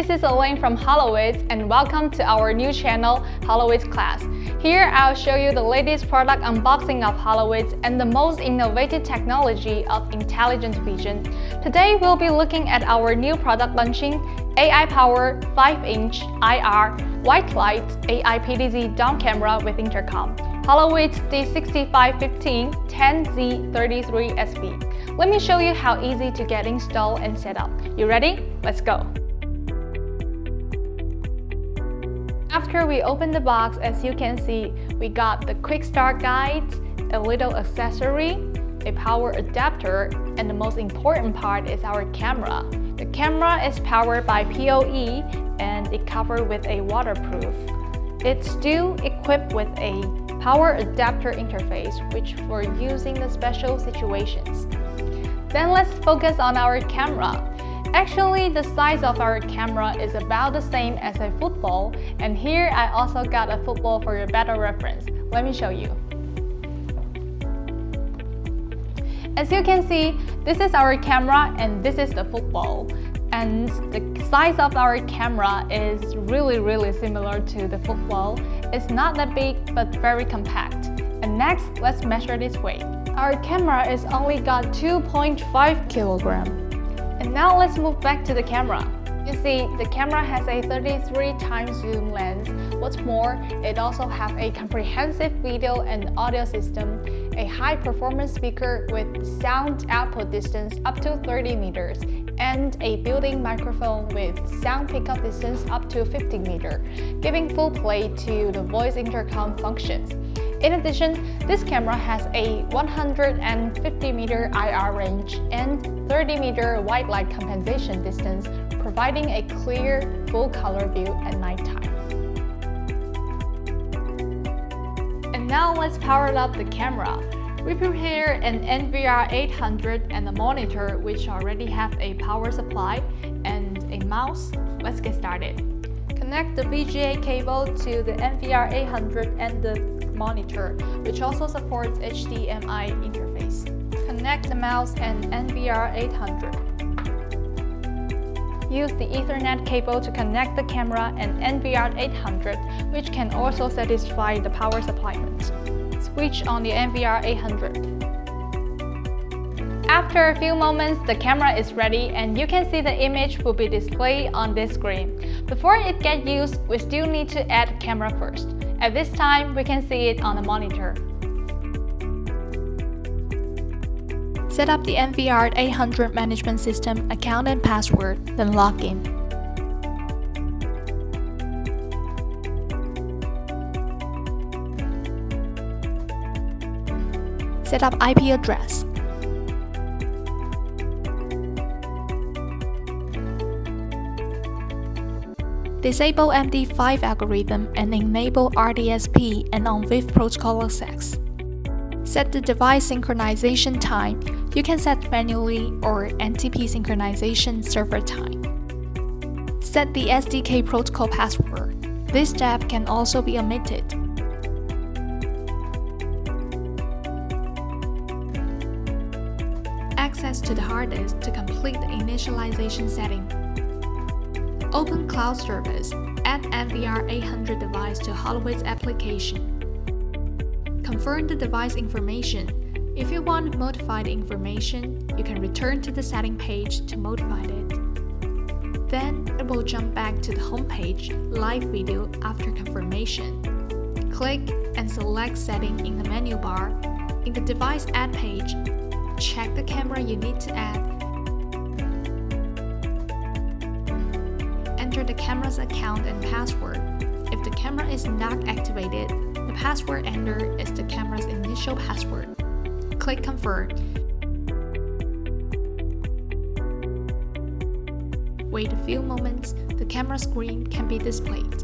this is Elaine from HOLOWITS and welcome to our new channel, HOLOWITS Class. Here I'll show you the latest product unboxing of HOLOWITS and the most innovative technology of intelligent vision. Today we'll be looking at our new product launching, AI-powered 5-inch IR white light AI PTZ Dome Camera with Intercom. HOLOWITS D6550-10-Z33-SV. Let me show you how easy to get installed and set up. You ready? Let's go! After we open the box, as you can see, we got the quick start guide, a little accessory, a power adapter, and the most important part is our camera. The camera is powered by PoE and it covered with a waterproof. It's still equipped with a power adapter interface, which for using the special situations. Then let's focus on our camera. Actually, the size of our camera is about the same as a football, and here I also got a football for your better reference. Let me show you. As you can see, this is our camera and this is the football. And the size of our camera is really similar to the football. It's not that big, but very compact. And next, let's measure this weight. Our camera is only got 2.5 kilograms. And now let's move back to the camera. You see, the camera has a 33 times zoom lens. What's more, it also has a comprehensive video and audio system, a high-performance speaker with sound output distance up to 30 meters, and a built-in microphone with sound pickup distance up to 50 meters, giving full play to the voice intercom functions. In addition, this camera has a 150-meter IR range and 30-meter white light compensation distance, providing a clear, full-color view at nighttime. And now let's power up the camera. We prepared an NVR800 and a monitor which already have a power supply and a mouse. Let's get started. Connect the VGA cable to the NVR800 and the monitor, which also supports HDMI interface. Connect the mouse and NVR800. Use the Ethernet cable to connect the camera and NVR800, which can also satisfy the power supply. Switch on the NVR800. After a few moments, the camera is ready and you can see the image will be displayed on this screen. Before it gets used, we still need to add camera first. At this time, we can see it on the monitor. Set up the NVR800 management system account and password, then log in. Set up IP address. Disable MD5 algorithm and enable RDSP and on-VIF protocol access. Set the device synchronization time. You can set manually or NTP synchronization server time. Set the SDK protocol password. This step can also be omitted. Access to the hard disk to complete the initialization setting. Open Cloud Service. Add NVR800 device to HOLOWITS application. Confirm the device information. If you want to modify the information, you can return to the setting page to modify it. Then it will jump back to the home page, live video after confirmation. Click and select setting in the menu bar. In the device add page, check the camera you need to add. Enter the camera's account and password. If the camera is not activated, the password entered is the camera's initial password. Click Confirm. Wait a few moments, the camera screen can be displayed.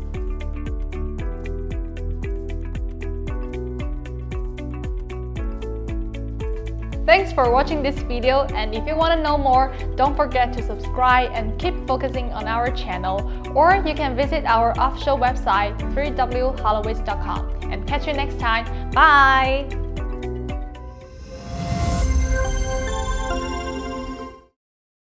Thanks for watching this video, and if you want to know more, don't forget to subscribe and keep focusing on our channel, or you can visit our official website www.holowits.com and catch you next time. Bye!